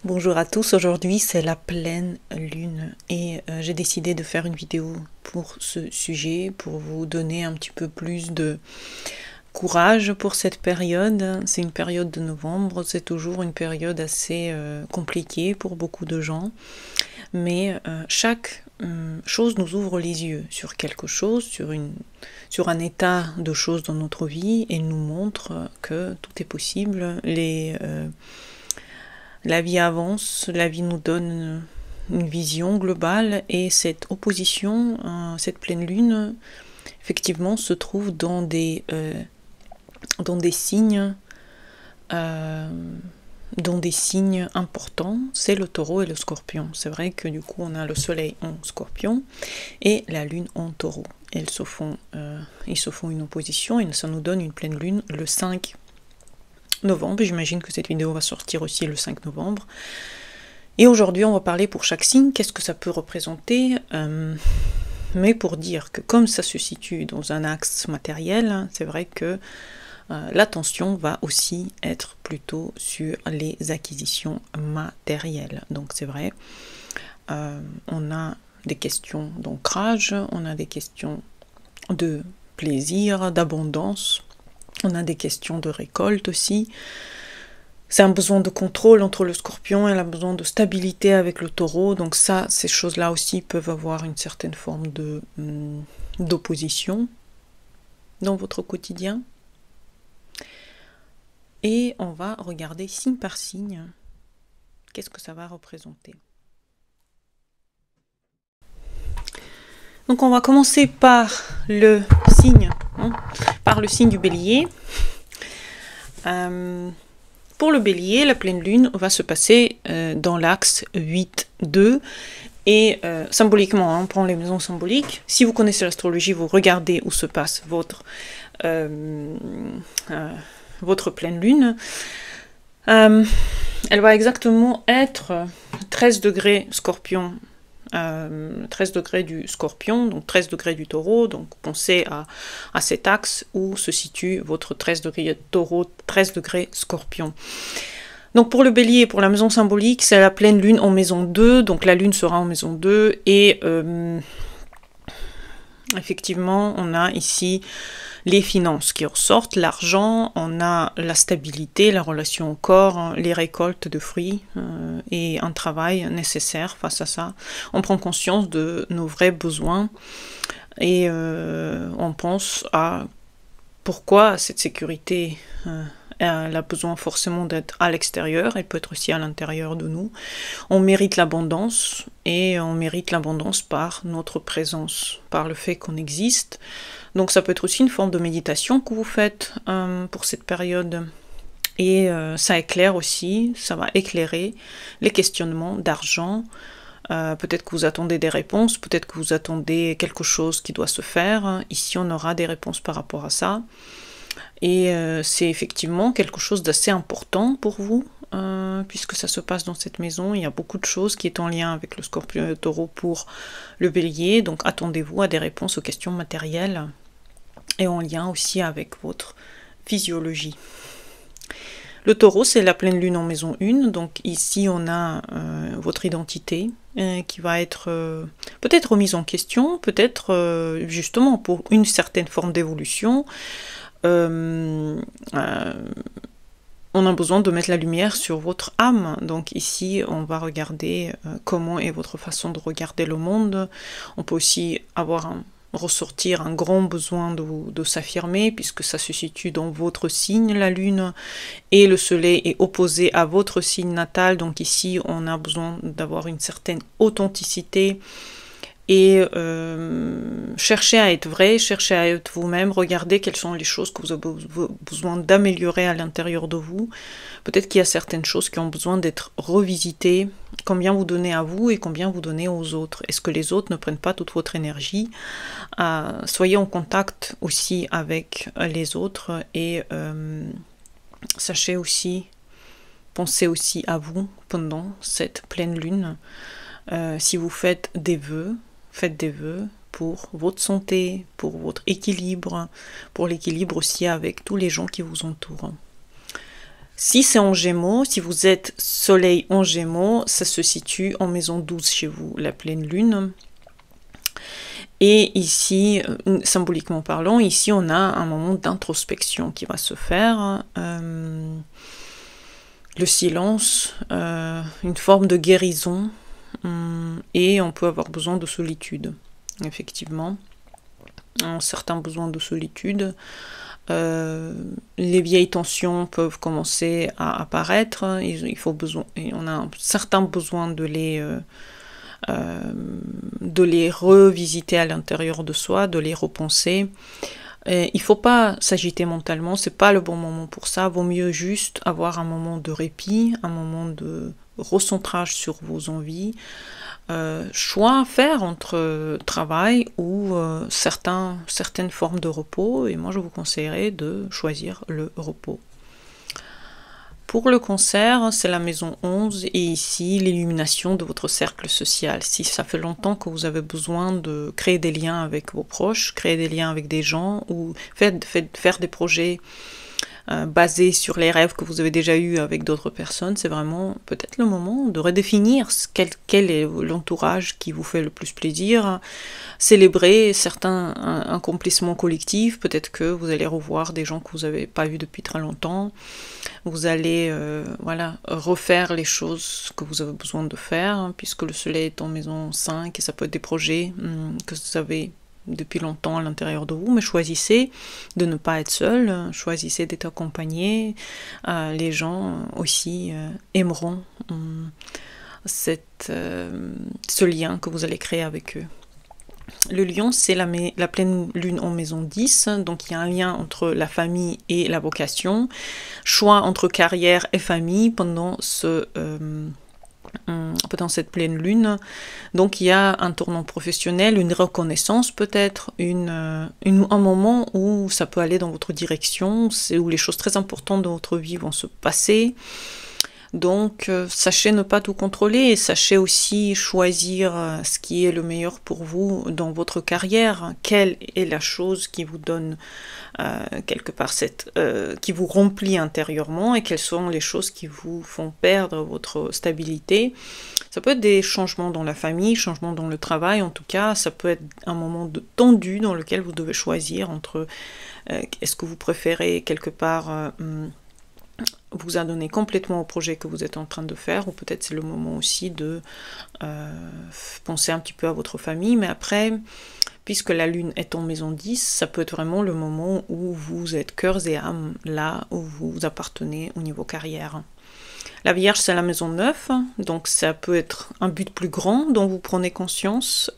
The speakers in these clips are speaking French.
Bonjour à tous, aujourd'hui c'est la pleine lune et j'ai décidé de faire une vidéo pour ce sujet, pour vous donner un petit peu plus de courage pour cette période. C'est une période de novembre, c'est toujours une période assez compliquée pour beaucoup de gens, mais chaque chose nous ouvre les yeux sur quelque chose, sur un état de choses dans notre vie et nous montre que tout est possible. La vie avance, la vie nous donne une vision globale et cette opposition, cette pleine lune, effectivement se trouve dans des signes importants, c'est le taureau et le scorpion. C'est vrai que du coup on a le soleil en scorpion et la lune en taureau. Ils se font une opposition et ça nous donne une pleine lune le 5 novembre. J'imagine que cette vidéo va sortir aussi le 5 novembre. Et aujourd'hui, on va parler pour chaque signe, qu'est-ce que ça peut représenter, mais pour dire que comme ça se situe dans un axe matériel, c'est vrai que l'attention va aussi être plutôt sur les acquisitions matérielles. Donc c'est vrai, on a des questions d'ancrage, on a des questions de plaisir, d'abondance, on a des questions de récolte aussi. C'est un besoin de contrôle entre le scorpion et un besoin de stabilité avec le taureau. Donc ça, ces choses-là aussi peuvent avoir une certaine forme d'opposition dans votre quotidien. Et on va regarder signe par signe. Qu'est-ce que ça va représenter? Donc on va commencer par le signe, par le signe du bélier. Pour le bélier, la pleine lune va se passer dans l'axe 8-2 et symboliquement, on prend les maisons symboliques. Si vous connaissez l'astrologie, vous regardez où se passe votre pleine lune. Elle va exactement être 13 degrés scorpion. 13 degrés du scorpion, donc 13 degrés du taureau, donc pensez à cet axe où se situe votre 13 degrés taureau, 13 degrés scorpion. Donc pour le bélier, pour la maison symbolique, c'est la pleine lune en maison 2, donc la lune sera en maison 2, et effectivement, on a ici les finances qui ressortent, l'argent, on a la stabilité, la relation au corps, les récoltes de fruits et un travail nécessaire face à ça. On prend conscience de nos vrais besoins et on pense à pourquoi cette sécurité elle a besoin forcément d'être à l'extérieur, elle peut être aussi à l'intérieur de nous. On mérite l'abondance et on mérite l'abondance par notre présence, par le fait qu'on existe. Donc ça peut être aussi une forme de méditation que vous faites pour cette période. Et ça éclaire aussi, ça va éclairer les questionnements d'argent. Peut-être que vous attendez des réponses, peut-être que vous attendez quelque chose qui doit se faire. Ici, on aura des réponses par rapport à ça. Et c'est effectivement quelque chose d'assez important pour vous, puisque ça se passe dans cette maison. Il y a beaucoup de choses qui sont en lien avec le scorpion et le taureau pour le bélier. Donc attendez-vous à des réponses aux questions matérielles et en lien aussi avec votre physiologie. Le taureau, c'est la pleine lune en maison 1. Donc ici, on a votre identité qui va être peut-être remise en question, peut-être justement pour une certaine forme d'évolution. On a besoin de mettre la lumière sur votre âme. Donc ici, on va regarder comment est votre façon de regarder le monde. On peut aussi ressortir un grand besoin de s'affirmer, puisque ça se situe dans votre signe, la lune, et le soleil est opposé à votre signe natal. Donc ici, on a besoin d'avoir une certaine authenticité, et cherchez à être vrai, cherchez à être vous-même, regardez quelles sont les choses que vous avez besoin d'améliorer à l'intérieur de vous. Peut-être qu'il y a certaines choses qui ont besoin d'être revisitées, combien vous donnez à vous et combien vous donnez aux autres. Est-ce que les autres ne prennent pas toute votre énergie? Soyez en contact aussi avec les autres et sachez aussi, pensez aussi à vous pendant cette pleine lune. Si vous faites des vœux pour votre santé, pour votre équilibre, pour l'équilibre aussi avec tous les gens qui vous entourent. Si c'est en Gémeaux, si vous êtes Soleil en Gémeaux, ça se situe en maison 12 chez vous, la pleine lune. Et ici, symboliquement parlant, ici on a un moment d'introspection qui va se faire. Le silence, une forme de guérison, et on peut avoir besoin de solitude, effectivement. Certains besoins de solitude. Les vieilles tensions peuvent commencer à apparaître. On a un certain besoin de les revisiter à l'intérieur de soi, de les repenser. Il ne faut pas s'agiter mentalement, c'est pas le bon moment pour ça. Vaut mieux juste avoir un moment de répit, un moment de recentrage sur vos envies. Choix à faire entre travail ou certaines formes de repos, et moi je vous conseillerais de choisir le repos. Pour le cancer, c'est la maison 11 et ici l'illumination de votre cercle social. Si ça fait longtemps que vous avez besoin de créer des liens avec vos proches, créer des liens avec des gens ou faire des projets basé sur les rêves que vous avez déjà eus avec d'autres personnes, c'est vraiment peut-être le moment de redéfinir quel est l'entourage qui vous fait le plus plaisir, célébrer certains accomplissements collectifs, peut-être que vous allez revoir des gens que vous n'avez pas vus depuis très longtemps, vous allez refaire les choses que vous avez besoin de faire, puisque le soleil est en maison 5 et ça peut être des projets que vous avez depuis longtemps à l'intérieur de vous, mais choisissez de ne pas être seul, choisissez d'être accompagné. Les gens aussi aimeront ce lien que vous allez créer avec eux. Le lion, c'est la pleine lune en maison 10, donc il y a un lien entre la famille et la vocation, choix entre carrière et famille pendant cette pleine lune. Donc il y a un tournant professionnel, une reconnaissance peut-être, un moment où ça peut aller dans votre direction, c'est où les choses très importantes de votre vie vont se passer. Donc sachez ne pas tout contrôler et sachez aussi choisir ce qui est le meilleur pour vous dans votre carrière. Quelle est la chose qui vous donne quelque part qui vous remplit intérieurement et quelles sont les choses qui vous font perdre votre stabilité. Ça peut être des changements dans la famille, changements dans le travail, en tout cas ça peut être un moment tendu dans lequel vous devez choisir entre est-ce que vous préférez quelque part vous adonner complètement au projet que vous êtes en train de faire, ou peut-être c'est le moment aussi de penser un petit peu à votre famille, mais après, puisque la lune est en maison 10, ça peut être vraiment le moment où vous êtes cœurs et âmes, là où vous appartenez au niveau carrière. La Vierge, c'est la maison 9, donc ça peut être un but plus grand dont vous prenez conscience.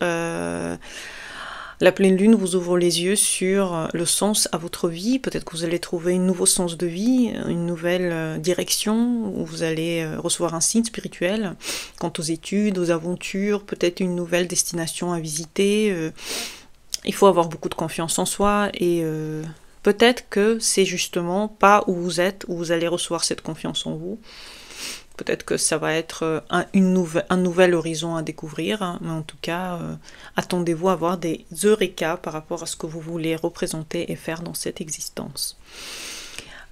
La pleine lune vous ouvre les yeux sur le sens à votre vie. Peut-être que vous allez trouver un nouveau sens de vie, une nouvelle direction, où vous allez recevoir un signe spirituel quant aux études, aux aventures, peut-être une nouvelle destination à visiter. Il faut avoir beaucoup de confiance en soi et peut-être que c'est justement pas où vous êtes, où vous allez recevoir cette confiance en vous. Peut-être que ça va être un nouvel horizon à découvrir, hein, mais en tout cas, attendez-vous à avoir des eureka par rapport à ce que vous voulez représenter et faire dans cette existence.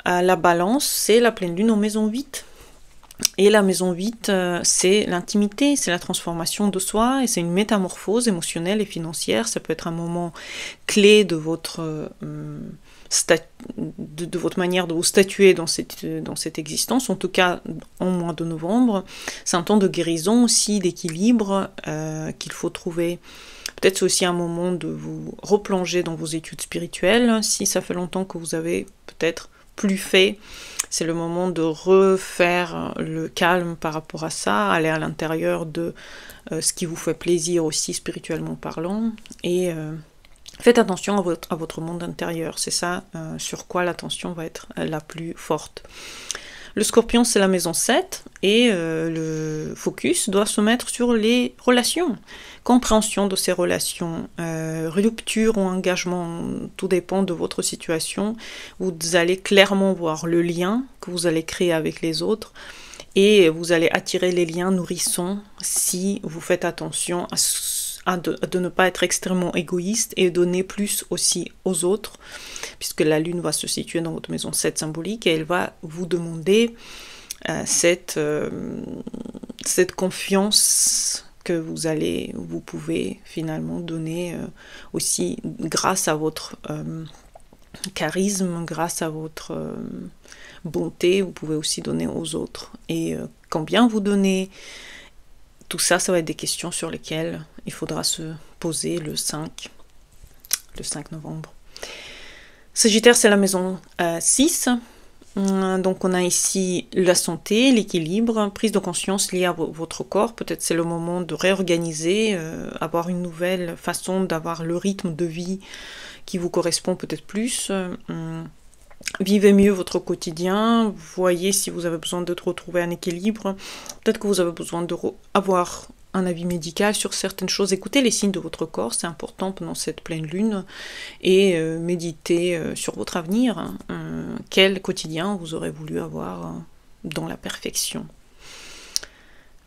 La balance, c'est la pleine lune en maison 8. Et la maison 8, c'est l'intimité, c'est la transformation de soi, et c'est une métamorphose émotionnelle et financière. Ça peut être un moment clé de votre manière de vous statuer dans cette existence, en tout cas en mois de novembre. C'est un temps de guérison aussi, d'équilibre qu'il faut trouver. Peut-être c'est aussi un moment de vous replonger dans vos études spirituelles, si ça fait longtemps que vous avez peut-être plus fait. C'est le moment de refaire le calme par rapport à ça, aller à l'intérieur de ce qui vous fait plaisir aussi spirituellement parlant, et faites attention à votre monde intérieur, c'est ça sur quoi l'attention va être la plus forte. Le Scorpion, c'est la maison 7, et le focus doit se mettre sur les relations. Compréhension de ces relations, rupture ou engagement, tout dépend de votre situation. Vous allez clairement voir le lien que vous allez créer avec les autres, et vous allez attirer les liens nourrissants si vous faites attention de ne pas être extrêmement égoïste et donner plus aussi aux autres, puisque la lune va se situer dans votre maison 7 symbolique et elle va vous demander cette confiance que vous pouvez finalement donner aussi grâce à votre charisme, grâce à votre bonté, vous pouvez aussi donner aux autres. Et combien vous donnez, tout ça, ça va être des questions sur lesquelles il faudra se poser le 5 novembre. Sagittaire, c'est la maison 6. Donc on a ici la santé, l'équilibre, prise de conscience liée à votre corps. Peut-être c'est le moment de réorganiser, avoir une nouvelle façon d'avoir le rythme de vie qui vous correspond peut-être plus. Vivez mieux votre quotidien, voyez si vous avez besoin de retrouver un équilibre. Peut-être que vous avez besoin d'avoir un avis médical sur certaines choses. Écoutez les signes de votre corps, c'est important pendant cette pleine lune. Et méditez sur votre avenir. Quel quotidien vous aurez voulu avoir dans la perfection.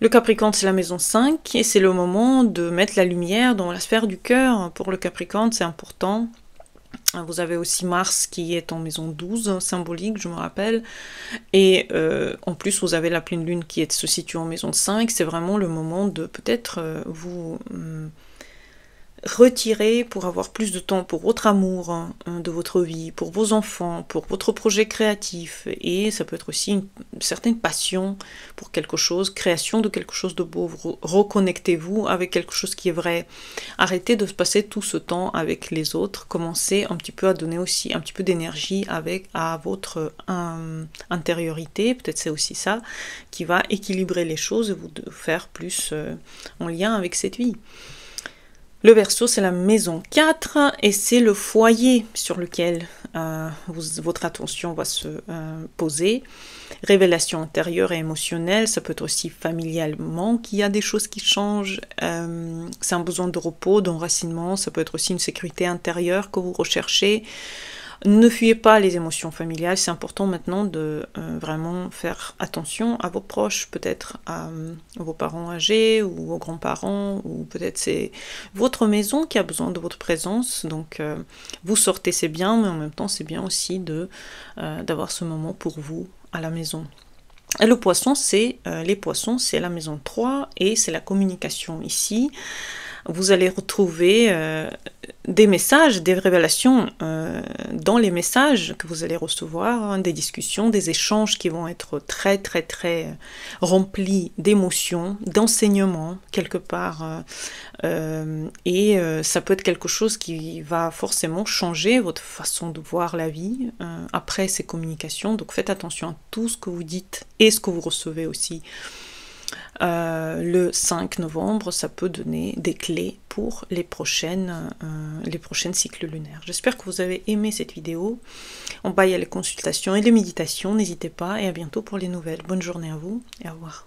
Le Capricorne, c'est la maison 5 et c'est le moment de mettre la lumière dans la sphère du cœur. Pour le Capricorne, c'est important. Vous avez aussi Mars qui est en maison 12, symbolique, je me rappelle. Et en plus, vous avez la pleine lune qui se situe en maison 5. C'est vraiment le moment de peut-être vous retirer pour avoir plus de temps pour votre amour de votre vie, pour vos enfants, pour votre projet créatif. Et ça peut être aussi une certaine passion pour quelque chose, création de quelque chose de beau. Reconnectez-vous avec quelque chose qui est vrai. Arrêtez de passer tout ce temps avec les autres. Commencez un petit peu à donner aussi un petit peu d'énergie à votre intériorité. Peut-être c'est aussi ça qui va équilibrer les choses et vous faire plus en lien avec cette vie. Le Verseau, c'est la maison 4 et c'est le foyer sur lequel votre attention va se poser. Révélation intérieure et émotionnelle, ça peut être aussi familialement qu'il y a des choses qui changent. C'est un besoin de repos, d'enracinement, ça peut être aussi une sécurité intérieure que vous recherchez. Ne fuyez pas les émotions familiales, c'est important maintenant de vraiment faire attention à vos proches, peut-être à vos parents âgés ou vos grands-parents, ou peut-être c'est votre maison qui a besoin de votre présence, donc vous sortez, c'est bien, mais en même temps c'est bien aussi d'avoir ce moment pour vous à la maison. Et le poisson, les poissons, c'est la maison 3 et c'est la communication ici. Vous allez retrouver des messages, des révélations dans les messages que vous allez recevoir, des discussions, des échanges qui vont être très très très remplis d'émotions, d'enseignements quelque part. Et ça peut être quelque chose qui va forcément changer votre façon de voir la vie après ces communications. Donc faites attention à tout ce que vous dites et ce que vous recevez aussi. Le 5 novembre, ça peut donner des clés pour les prochaines cycles lunaires. J'espère que vous avez aimé cette vidéo. En bas, il y a les consultations et les méditations. N'hésitez pas et à bientôt pour les nouvelles. Bonne journée à vous et au revoir.